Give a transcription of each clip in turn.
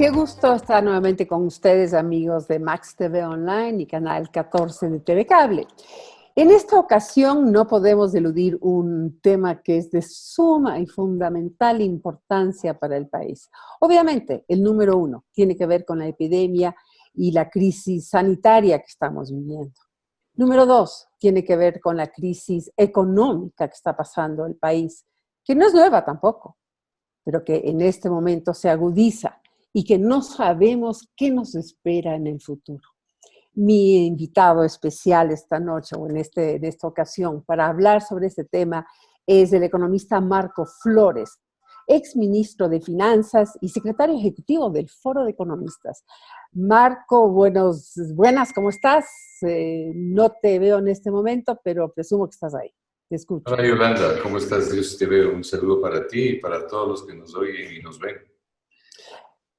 Qué gusto estar nuevamente con ustedes, amigos de Max TV Online y Canal 14 de TV Cable. En esta ocasión no podemos eludir un tema que es de suma y fundamental importancia para el país. Obviamente, el número uno tiene que ver con la epidemia y la crisis sanitaria que estamos viviendo. Número dos, tiene que ver con la crisis económica que está pasando el país, que no es nueva tampoco, pero que en este momento se agudiza y que no sabemos qué nos espera en el futuro. Mi invitado especial esta noche o en esta ocasión para hablar sobre este tema es el economista Marco Flores, exministro de Finanzas y secretario ejecutivo del Foro de Economistas. Marco, buenas, ¿cómo estás? No te veo en este momento, pero presumo que estás ahí. Te escucho. Hola Yolanda, ¿cómo estás? Dios te veo. Un saludo para ti y para todos los que nos oyen y nos ven.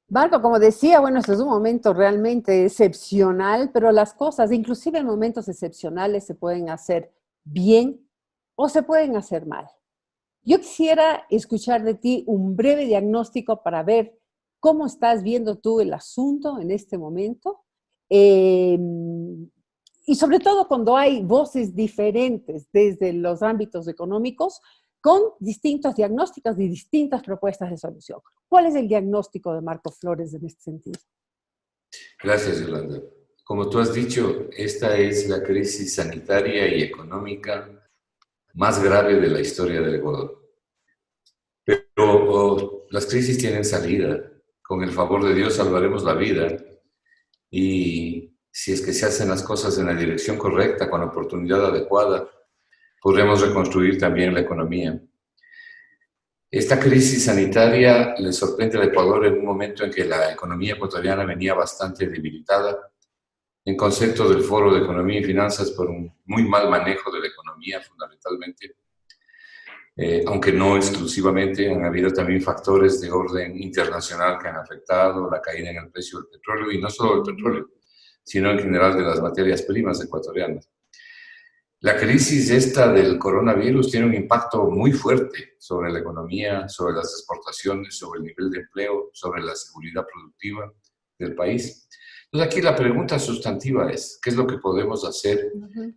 Marco, como decía, este es un momento realmente excepcional, pero las cosas, inclusive en momentos excepcionales, se pueden hacer bien o se pueden hacer mal. Yo quisiera escuchar de ti un breve diagnóstico para ver cómo estás viendo tú el asunto en este momento. Y sobre todo cuando hay voces diferentes desde los ámbitos económicos con distintos diagnósticos y distintas propuestas de solución. ¿Cuál es el diagnóstico de Marco Flores en este sentido? Gracias, Yolanda. Como tú has dicho, esta es la crisis sanitaria y económica más grave de la historia del Ecuador. Pero las crisis tienen salida. Con el favor de Dios salvaremos la vida. Y si es que se hacen las cosas en la dirección correcta, con la oportunidad adecuada, podremos reconstruir también la economía. Esta crisis sanitaria le sorprende al Ecuador en un momento en que la economía ecuatoriana venía bastante debilitada, en concepto del Foro de Economía y Finanzas por un muy mal manejo de la economía fundamentalmente, aunque no exclusivamente. Han habido también factores de orden internacional que han afectado la caída en el precio del petróleo, y no solo del petróleo, sino en general de las materias primas ecuatorianas. La crisis esta del coronavirus tiene un impacto muy fuerte sobre la economía, sobre las exportaciones, sobre el nivel de empleo, sobre la seguridad productiva del país. Entonces aquí la pregunta sustantiva es, ¿qué es lo que podemos hacer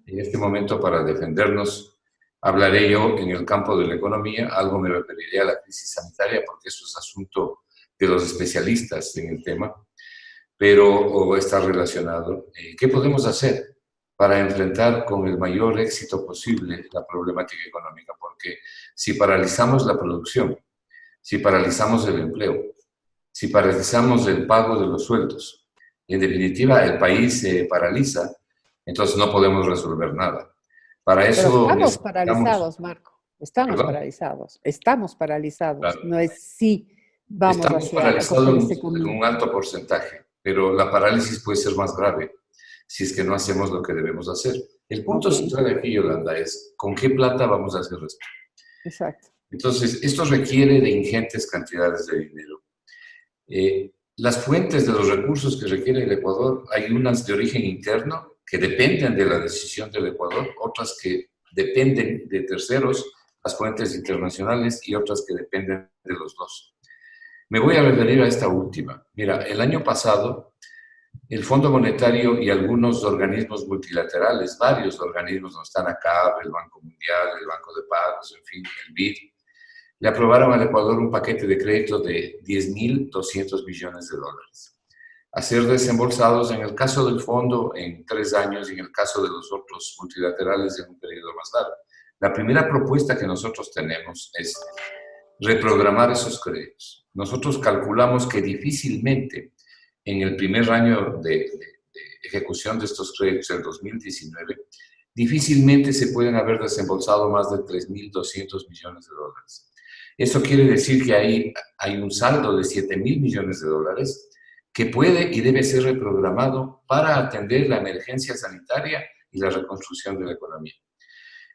en este momento para defendernos? Hablaré yo en el campo de la economía, algo me referiré a la crisis sanitaria porque eso es asunto de los especialistas en el tema, pero está relacionado. ¿Qué podemos hacer para enfrentar con el mayor éxito posible la problemática económica? Porque si paralizamos la producción, si paralizamos el empleo, si paralizamos el pago de los sueldos, en definitiva el país se paraliza, entonces no podemos resolver nada. Para eso pero estamos paralizados, Marco. Estamos ¿Perdón? paralizados. Estamos paralizados. Claro. No es si vamos Estamos hacia paralizados ese en camino. un alto porcentaje, pero la parálisis puede ser más grave si es que no hacemos lo que debemos hacer. El punto central aquí, Yolanda, es ¿con qué plata vamos a hacer esto? Exacto. Entonces, esto requiere de ingentes cantidades de dinero. Las fuentes de los recursos que requiere el Ecuador, hay unas de origen interno que dependen de la decisión del Ecuador, otras que dependen de terceros, las fuentes internacionales, y otras que dependen de los dos. Me voy a referir a esta última. Mira, el año pasado, el Fondo Monetario y algunos organismos multilaterales, varios organismos, donde están acá, el Banco Mundial, el Banco de Pagos, en fin, el BID, le aprobaron al Ecuador un paquete de crédito de 10.200 millones de dólares, a ser desembolsados en el caso del fondo en 3 años y en el caso de los otros multilaterales en un periodo más largo. La primera propuesta que nosotros tenemos es reprogramar esos créditos. Nosotros calculamos que difícilmente en el primer año de ejecución de estos créditos, el 2019, difícilmente se pueden haber desembolsado más de 3.200 millones de dólares. Eso quiere decir que hay un saldo de 7.000 millones de dólares que puede y debe ser reprogramado para atender la emergencia sanitaria y la reconstrucción de la economía.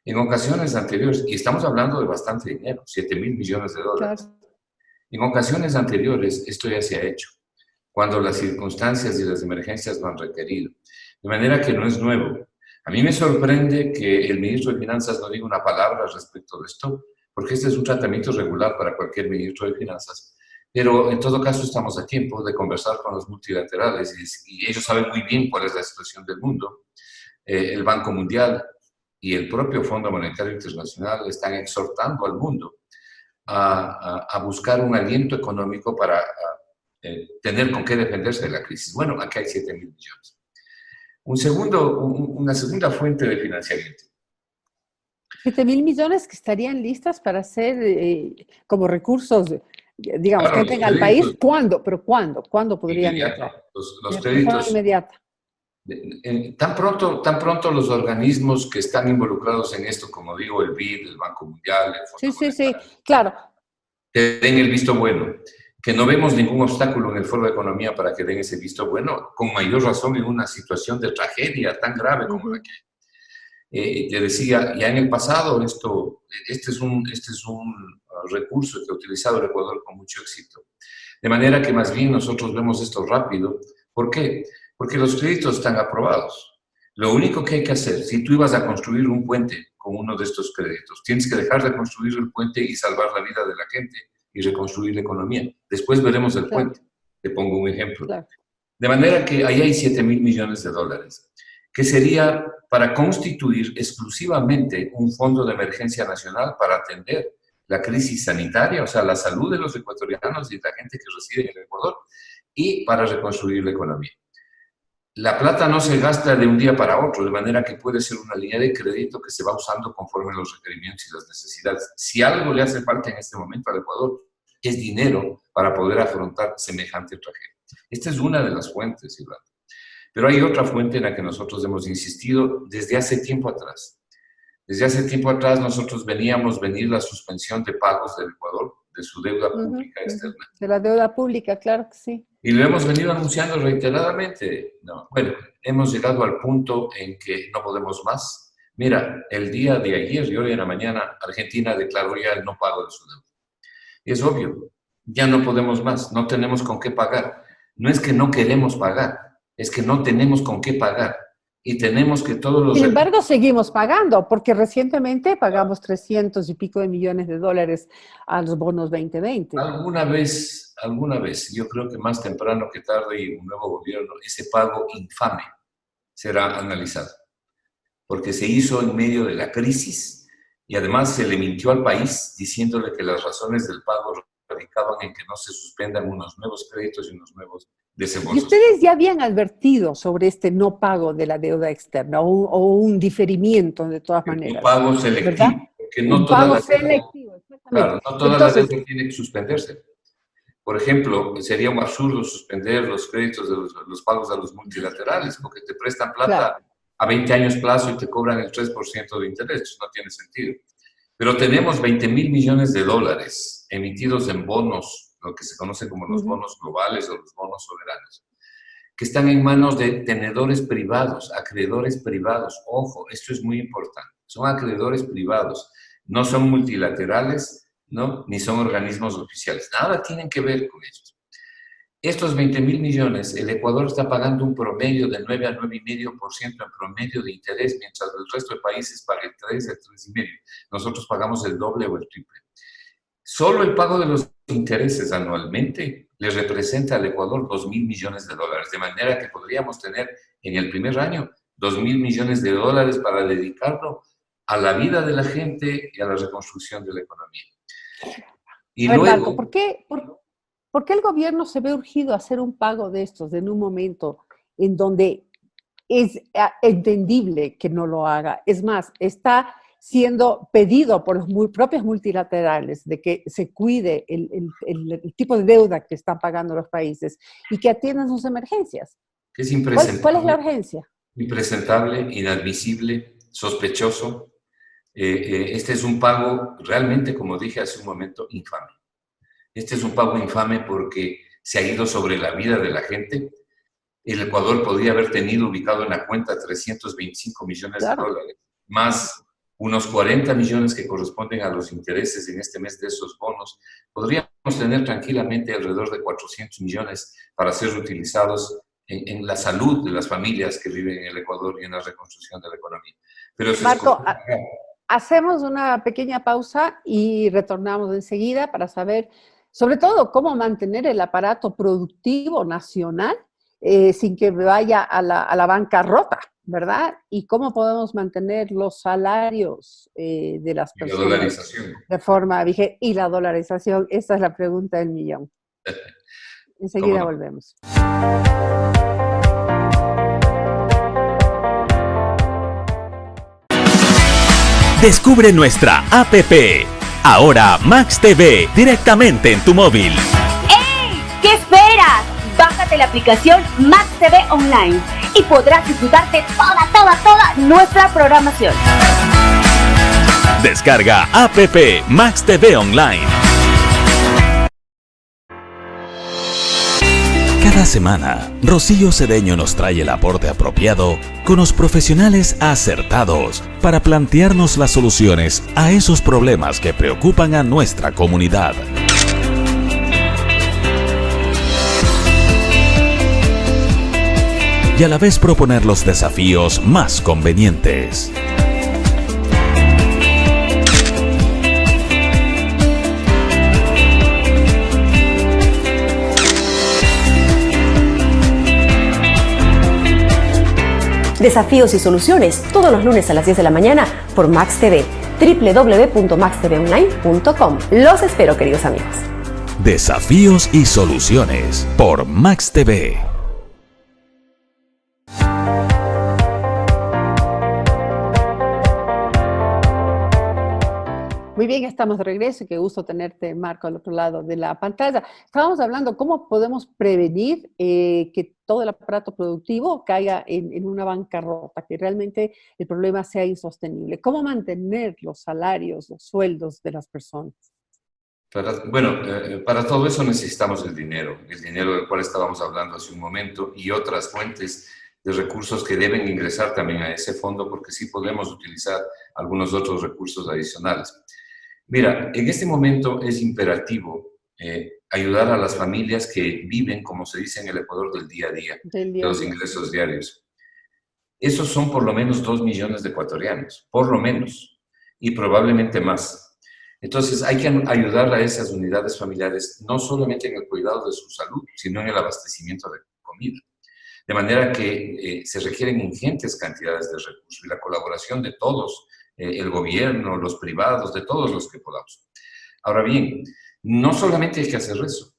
En ocasiones anteriores, y estamos hablando de bastante dinero, 7.000 millones de dólares, Claro. en ocasiones anteriores esto ya se ha hecho, cuando las circunstancias y las emergencias lo han requerido. De manera que no es nuevo. A mí me sorprende que el ministro de Finanzas no diga una palabra respecto de esto, porque este es un tratamiento regular para cualquier ministro de Finanzas, Pero en todo caso estamos a tiempo de conversar con los multilaterales y ellos saben muy bien cuál es la situación del mundo. El Banco Mundial y el propio Fondo Monetario Internacional están exhortando al mundo a buscar un aliento económico para tener con qué defenderse de la crisis. Bueno, aquí hay 7.000 millones. Una segunda fuente de financiamiento. 7.000 millones que estarían listas para ser como recursos, digamos, Claro, que los entren al país. créditos ¿Cuándo? ¿Pero cuándo? ¿Cuándo podrían inmediato. entrar? Los De forma créditos, inmediata. tan pronto los organismos que están involucrados en esto, como digo, el BID, el Banco Mundial, el Sí, Fondo sí, sí, Monetario, claro. que den el visto bueno, que no vemos ningún obstáculo en el Foro de Economía para que den ese visto bueno, con mayor razón en una situación de tragedia tan grave como la que te decía, ya en el pasado este es un recurso que ha utilizado el Ecuador con mucho éxito. De manera que más bien nosotros vemos esto rápido. ¿Por qué? Porque los créditos están aprobados. Lo único que hay que hacer, si tú ibas a construir un puente con uno de estos créditos, tienes que dejar de construir el puente y salvar la vida de la gente y reconstruir la economía. Después veremos el Claro, puente. Te pongo un ejemplo. claro. De manera que ahí hay 7.000 millones de dólares, que sería para constituir exclusivamente un fondo de emergencia nacional para atender la crisis sanitaria, o sea, la salud de los ecuatorianos y la gente que reside en el Ecuador, y para reconstruir la economía. La plata no se gasta de un día para otro, de manera que puede ser una línea de crédito que se va usando conforme los requerimientos y las necesidades. Si algo le hace falta en este momento al Ecuador, es dinero para poder afrontar semejante tragedia. Esta es una de las fuentes, Iván. Pero hay otra fuente en la que nosotros hemos insistido desde hace tiempo atrás. Desde hace tiempo atrás nosotros veníamos venir la suspensión de pagos del Ecuador, de su deuda pública externa. De la deuda pública, claro que sí. Y lo hemos venido anunciando reiteradamente. No, bueno, hemos llegado al punto en que no podemos más. Mira, el día de ayer y hoy en la mañana, Argentina declaró ya el no pago de su deuda. Y es obvio, ya no podemos más, no tenemos con qué pagar. No es que no queremos pagar, es que no tenemos con qué pagar. Y tenemos que todos los... Sin embargo, seguimos pagando, porque recientemente pagamos 300 y pico de millones de dólares a los bonos 2020. Alguna vez, yo creo que más temprano que tarde y un nuevo gobierno, ese pago infame será analizado. Porque se hizo en medio de la crisis y además se le mintió al país diciéndole que las razones del pago radicaban en que no se suspendan unos nuevos créditos y unos nuevos Y desembolsos. ustedes ya habían advertido sobre este no pago de la deuda externa o un diferimiento de todas maneras. Un pago selectivo, ¿verdad? porque no Un toda pago la selectivo, exactamente. claro, no toda Entonces, la deuda tiene que suspenderse. Por ejemplo, sería un absurdo suspender los créditos de los pagos a los multilaterales, porque te prestan plata claro. a 20 años plazo y te cobran el 3% de interés. Eso no tiene sentido. Pero tenemos 20.000 millones de dólares emitidos en bonos, lo que se conoce como los bonos globales o los bonos soberanos, que están en manos de tenedores privados, acreedores privados. Ojo, esto es muy importante. Son acreedores privados, no son multilaterales, ¿no? Ni son organismos oficiales. Nada tienen que ver con ellos. Estos 20.000 millones, el Ecuador está pagando un promedio de 9 a 9,5% en promedio de interés, mientras el resto de países paga el 3, el 3,5%. Nosotros pagamos el doble o el triple. Solo el pago de los intereses anualmente le representa al Ecuador 2.000 millones de dólares, de manera que podríamos tener en el primer año 2.000 millones de dólares para dedicarlo a la vida de la gente y a la reconstrucción de la economía. Y a ver, luego, Marco, ¿por qué el gobierno se ve urgido a hacer un pago de estos en un momento en donde es entendible que no lo haga? Es más, está siendo pedido por los propios multilaterales de que se cuide el tipo de deuda que están pagando los países y que atiendan sus emergencias. es ¿Cuál es la urgencia? impresentable, inadmisible, sospechoso. Este es un pago realmente, como dije hace un momento, infame. Este es un pago infame porque se ha ido sobre la vida de la gente. El Ecuador podría haber tenido ubicado en la cuenta 325 millones de dólares, más unos 40 millones que corresponden a los intereses en este mes de esos bonos. Podríamos tener tranquilamente alrededor de 400 millones para ser utilizados en la salud de las familias que viven en el Ecuador y en la reconstrucción de la economía. Pero Marco, hacemos una pequeña pausa y retornamos enseguida para saber Sobre todo, cómo mantener el aparato productivo nacional sin que vaya a la bancarrota, ¿verdad? Y cómo podemos mantener los salarios de las Y la personas dolarización. de forma vigente. Y la dolarización, esa es la pregunta del millón. ¿Cómo Enseguida no? volvemos. Descubre nuestra APP. Ahora Max TV directamente en tu móvil. ¡Ey! ¿Qué esperas? Bájate la aplicación Max TV Online y podrás disfrutar de toda nuestra programación. Descarga APP Max TV Online. Cada semana, Rocío Cedeño nos trae el aporte apropiado con los profesionales acertados para plantearnos las soluciones a esos problemas que preocupan a nuestra comunidad. Y a la vez proponer los desafíos más convenientes. Desafíos y soluciones, todos los lunes a las 10 de la mañana por Max TV, www.maxtvonline.com. Los espero, queridos amigos. Desafíos y soluciones por Max TV. Muy bien, estamos de regreso y qué gusto tenerte, Marco, al otro lado de la pantalla. Estábamos hablando cómo podemos prevenir que todo el aparato productivo caiga en una bancarrota, que realmente el problema sea insostenible. ¿Cómo mantener los salarios, los sueldos de las personas? Para todo eso necesitamos el dinero del cual estábamos hablando hace un momento y otras fuentes de recursos que deben ingresar también a ese fondo porque sí podemos utilizar algunos otros recursos adicionales. Mira, en este momento es imperativo ayudar a las familias que viven, como se dice en el Ecuador, del día a día, de los ingresos diarios. Esos son por lo menos 2 millones de ecuatorianos, por lo menos, y probablemente más. Entonces hay que ayudar a esas unidades familiares no solamente en el cuidado de su salud, sino en el abastecimiento de comida. De manera que se requieren ingentes cantidades de recursos y la colaboración de todos, el gobierno, los privados, de todos los que podamos. Ahora bien, no solamente hay que hacer eso,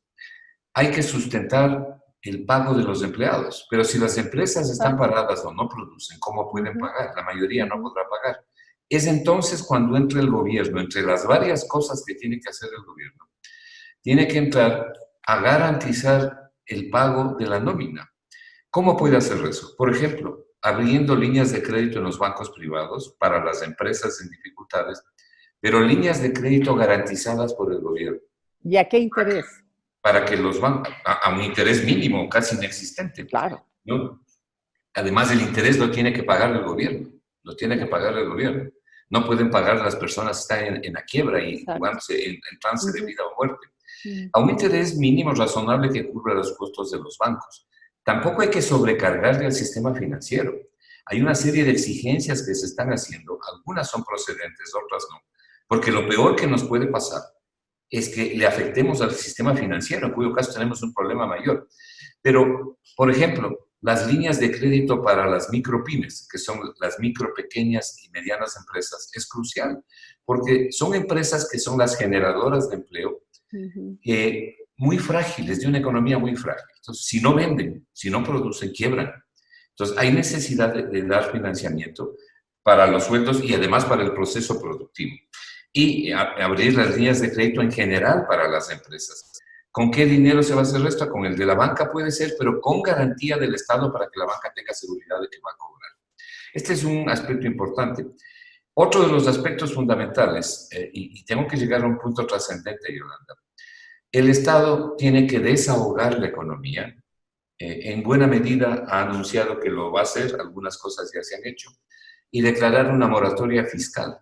hay que sustentar el pago de los empleados, pero si las empresas están paradas o no producen, ¿cómo pueden pagar? La mayoría no podrá pagar. Es entonces cuando entra el gobierno, entre las varias cosas que tiene que hacer el gobierno, tiene que entrar a garantizar el pago de la nómina. ¿Cómo puede hacer eso? Por ejemplo, abriendo líneas de crédito en los bancos privados para las empresas en dificultades, pero líneas de crédito garantizadas por el gobierno. ¿Y a qué interés? Para que los bancos, a un interés mínimo, casi inexistente. Claro. ¿No? Además, el interés lo tiene que pagar el gobierno. Lo tiene que pagar el gobierno. No pueden pagar las personas que están en la quiebra y jugándose en trance de vida o muerte. A un interés mínimo razonable que cubra los costos de los bancos. Tampoco hay que sobrecargarle al sistema financiero. Hay una serie de exigencias que se están haciendo. Algunas son procedentes, otras no. Porque lo peor que nos puede pasar es que le afectemos al sistema financiero, en cuyo caso tenemos un problema mayor. Pero, por ejemplo, las líneas de crédito para las micropymes, que son las micro, pequeñas y medianas empresas, es crucial, porque son empresas que son las generadoras de empleo, muy frágiles, de una economía muy frágil. Entonces, si no venden, si no producen, quiebran. Entonces, hay necesidad de dar financiamiento para los sueldos y además para el proceso productivo. Y abrir las líneas de crédito en general para las empresas. ¿Con qué dinero se va a hacer esto? Con el de la banca puede ser, pero con garantía del Estado para que la banca tenga seguridad de que va a cobrar. Este es un aspecto importante. Otro de los aspectos fundamentales, y tengo que llegar a un punto trascendente, Yolanda, el Estado tiene que desahogar la economía. En buena medida ha anunciado que lo va a hacer, algunas cosas ya se han hecho, y declarar una moratoria fiscal.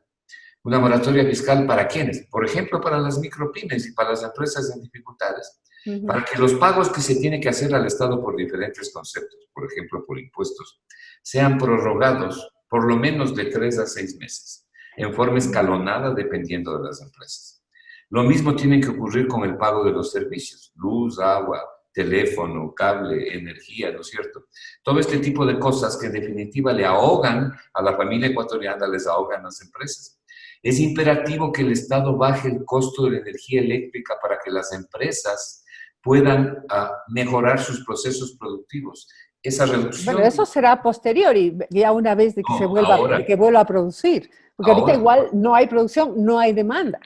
¿Una moratoria fiscal para quiénes? Por ejemplo, para las micropymes y para las empresas en dificultades. Para que los pagos que se tiene que hacer al Estado por diferentes conceptos, por ejemplo, por impuestos, sean prorrogados por lo menos de 3 a 6 meses, en forma escalonada dependiendo de las empresas. Lo mismo tiene que ocurrir con el pago de los servicios, luz, agua, teléfono, cable, energía, ¿no es cierto? Todo este tipo de cosas que en definitiva le ahogan a la familia ecuatoriana, les ahogan a las empresas. Es imperativo que el Estado baje el costo de la energía eléctrica para que las empresas puedan mejorar sus procesos productivos. Esa reducción... Bueno, eso será posterior y ya una vez de que se vuelva a producir. Porque ahorita igual no hay producción, no hay demanda.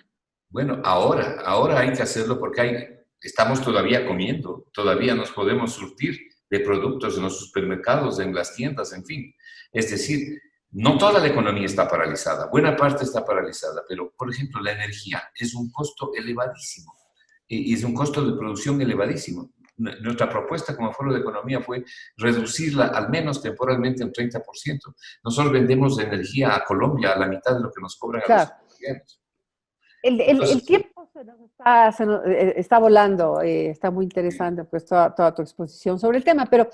Bueno, ahora hay que hacerlo porque estamos todavía comiendo, todavía nos podemos surtir de productos en los supermercados, en las tiendas, en fin. Es decir, no toda la economía está paralizada, buena parte está paralizada, pero, por ejemplo, la energía es un costo elevadísimo y es un costo de producción elevadísimo. Nuestra propuesta como Foro de Economía fue reducirla al menos temporalmente un 30%. Nosotros vendemos energía a Colombia a la mitad de lo que nos cobran a los colombianos. El tiempo está volando, está muy interesante pues toda tu exposición sobre el tema, pero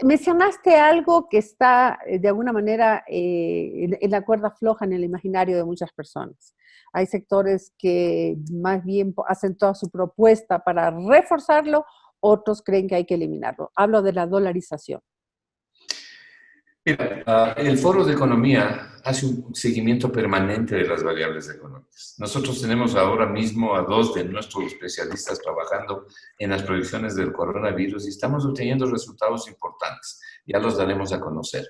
mencionaste algo que está de alguna manera en la cuerda floja en el imaginario de muchas personas. Hay sectores que más bien hacen toda su propuesta para reforzarlo, otros creen que hay que eliminarlo. Hablo de la dolarización. Mira, el Foro de Economía hace un seguimiento permanente de las variables económicas. Nosotros tenemos ahora mismo a 2 de nuestros especialistas trabajando en las proyecciones del coronavirus y estamos obteniendo resultados importantes. Ya los daremos a conocer.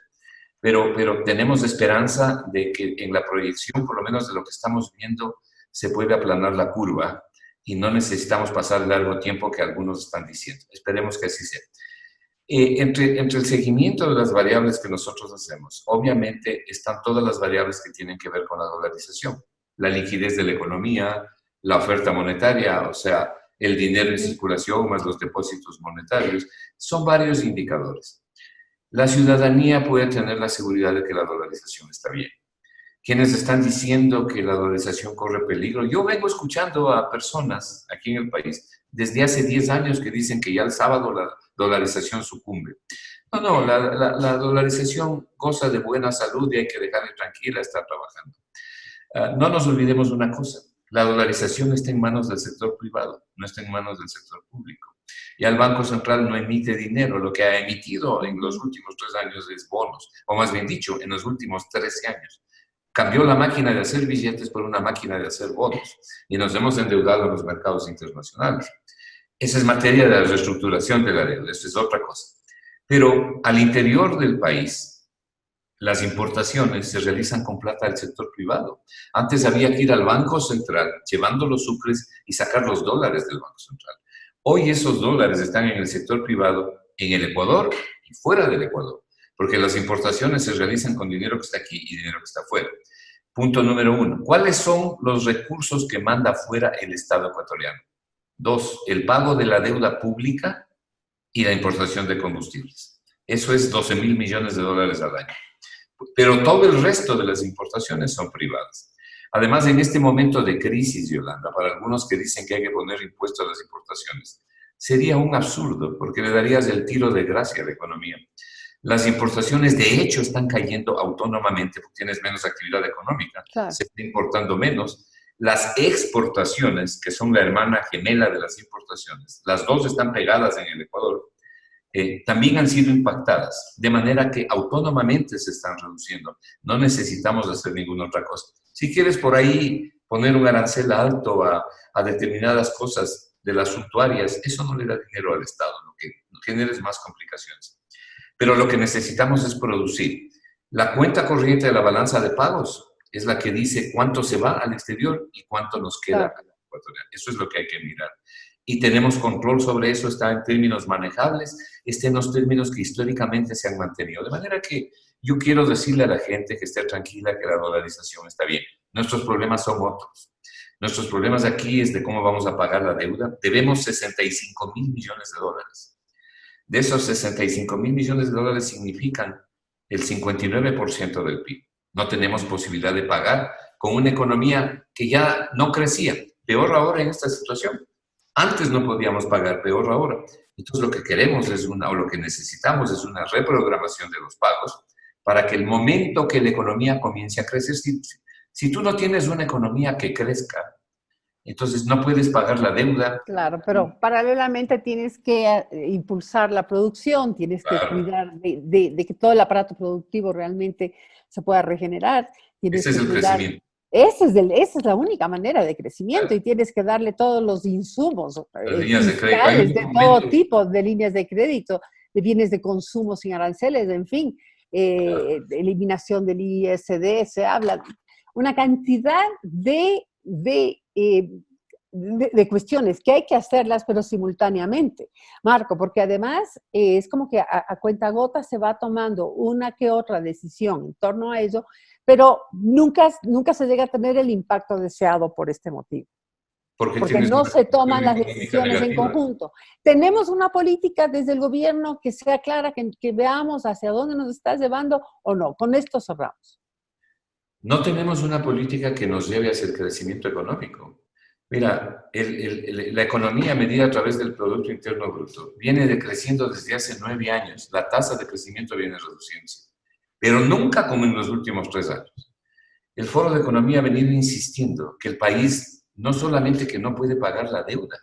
Pero tenemos esperanza de que en la proyección, por lo menos de lo que estamos viendo, se puede aplanar la curva y no necesitamos pasar el largo tiempo que algunos están diciendo. Esperemos que así sea. Entre el seguimiento de las variables que nosotros hacemos, obviamente están todas las variables que tienen que ver con la dolarización. La liquidez de la economía, la oferta monetaria, o sea, el dinero en circulación más los depósitos monetarios, son varios indicadores. La ciudadanía puede tener la seguridad de que la dolarización está bien. Quienes están diciendo que la dolarización corre peligro, yo vengo escuchando a personas aquí en el país desde hace 10 años que dicen que ya el sábado la dolarización sucumbe. No, la dolarización goza de buena salud y hay que dejarle tranquila estar trabajando. No nos olvidemos de una cosa, la dolarización está en manos del sector privado, no está en manos del sector público. Ya el Banco Central no emite dinero, lo que ha emitido en los últimos 3 años es bonos, o más bien dicho, en los últimos 13 años. Cambió la máquina de hacer billetes por una máquina de hacer bonos y nos hemos endeudado en los mercados internacionales. Esa es materia de la reestructuración de la deuda, eso es otra cosa. Pero al interior del país, las importaciones se realizan con plata del sector privado. Antes había que ir al Banco Central llevando los sucres y sacar los dólares del Banco Central. Hoy esos dólares están en el sector privado, en el Ecuador y fuera del Ecuador, porque las importaciones se realizan con dinero que está aquí y dinero que está fuera. Punto número 1. ¿Cuáles son los recursos que manda fuera el Estado ecuatoriano? 2. El pago de la deuda pública y la importación de combustibles. Eso es 12.000 millones de dólares al año. Pero todo el resto de las importaciones son privadas. Además, en este momento de crisis, Yolanda, para algunos que dicen que hay que poner impuestos a las importaciones, sería un absurdo porque le darías el tiro de gracia a la economía. Las importaciones, de hecho, están cayendo autónomamente porque tienes menos actividad económica, claro. Se está importando menos. Las exportaciones, que son la hermana gemela de las importaciones, las dos están pegadas en el Ecuador, también han sido impactadas, de manera que autónomamente se están reduciendo. No necesitamos hacer ninguna otra cosa. Si quieres por ahí poner un arancel alto a determinadas cosas de las suntuarias, eso no le da dinero al Estado, lo que genera es más complicaciones. Pero lo que necesitamos es producir. La cuenta corriente de la balanza de pagos es la que dice cuánto se va al exterior y cuánto nos queda a la ecuatoriana. Eso es lo que hay que mirar. Y tenemos control sobre eso, está en términos manejables, está en los términos que históricamente se han mantenido. De manera que yo quiero decirle a la gente que esté tranquila, que la dolarización está bien. Nuestros problemas son otros. Nuestros problemas aquí es de cómo vamos a pagar la deuda. Debemos 65.000 millones de dólares. De esos 65.000 millones de dólares significan el 59% del PIB. No tenemos posibilidad de pagar con una economía que ya no crecía. Peor ahora en esta situación. Antes no podíamos pagar, peor ahora. Entonces lo que queremos es o lo que necesitamos es una reprogramación de los pagos para que el momento que la economía comience a crecer, si tú no tienes una economía que crezca, Entonces no puedes pagar la deuda. Claro, pero paralelamente tienes que impulsar la producción, tienes que Claro. cuidar de que todo el aparato productivo realmente se pueda regenerar. Tienes Ese es que el cuidar. crecimiento. Esa es la única manera de crecimiento Claro. y tienes que darle todos los insumos Las líneas de crédito. Hay fiscales un de todo documento. tipo, de líneas de crédito, de bienes de consumo sin aranceles, en fin, eliminación del ISD, se habla una cantidad de cuestiones que hay que hacerlas, pero simultáneamente, Marco, porque además es como que a cuentagotas se va tomando una que otra decisión en torno a ello, pero nunca se llega a tener el impacto deseado por este motivo. Porque tienes no una se toman las económica decisiones en negativa. conjunto. Tenemos una política desde el gobierno que sea clara, que veamos hacia dónde nos está llevando o no. Con esto cerramos. No tenemos una política que nos lleve hacia el crecimiento económico. Mira, la economía medida a través del Producto Interno Bruto viene decreciendo desde hace 9 años. La tasa de crecimiento viene reduciéndose, pero nunca como en los últimos 3 años. El Foro de Economía ha venido insistiendo que el país no solamente que no puede pagar la deuda,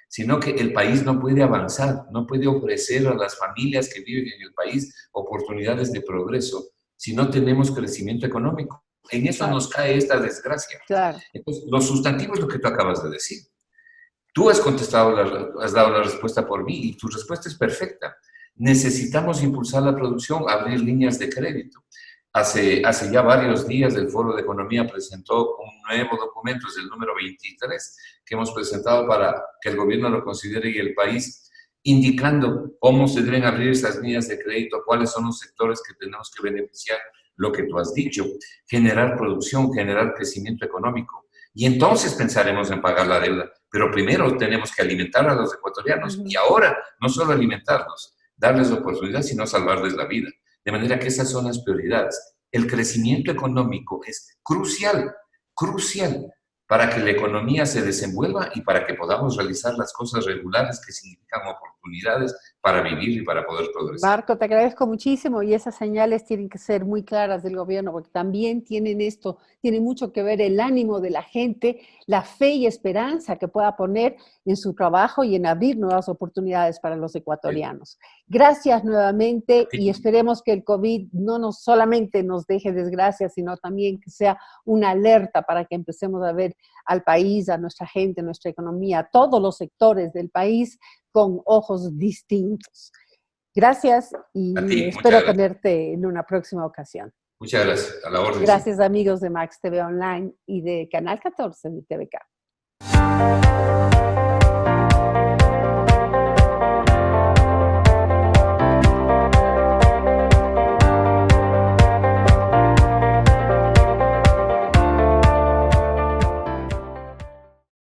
sino que el país no puede avanzar, no puede ofrecer a las familias que viven en el país oportunidades de progreso si no tenemos crecimiento económico. En eso nos cae esta desgracia. Claro. Entonces, lo sustantivo es lo que tú acabas de decir. Tú has contestado, has dado la respuesta por mí y tu respuesta es perfecta. Necesitamos impulsar la producción, abrir líneas de crédito. Hace ya varios días el Foro de Economía presentó un nuevo documento, es el número 23, que hemos presentado para que el gobierno lo considere y el país, indicando cómo se deben abrir esas líneas de crédito, cuáles son los sectores que tenemos que beneficiar, lo que tú has dicho, generar producción, generar crecimiento económico. Y entonces pensaremos en pagar la deuda. Pero primero tenemos que alimentar a los ecuatorianos y ahora no solo alimentarlos, darles oportunidad, sino salvarles la vida. De manera que esas son las prioridades. El crecimiento económico es crucial, crucial para que la economía se desenvuelva y para que podamos realizar las cosas regulares que significan oportunidades para vivir y para poder progresar. Marco, te agradezco muchísimo y esas señales tienen que ser muy claras del gobierno porque también tienen mucho que ver el ánimo de la gente, la fe y esperanza que pueda poner en su trabajo y en abrir nuevas oportunidades para los ecuatorianos. Gracias nuevamente y esperemos que el COVID no solamente nos deje desgracias, sino también que sea una alerta para que empecemos a ver al país, a nuestra gente, a nuestra economía, a todos los sectores del país con ojos distintos. Gracias y espero tenerte en una próxima ocasión. Muchas gracias. A la orden. Gracias amigos de Max TV Online y de Canal 14 de TVK.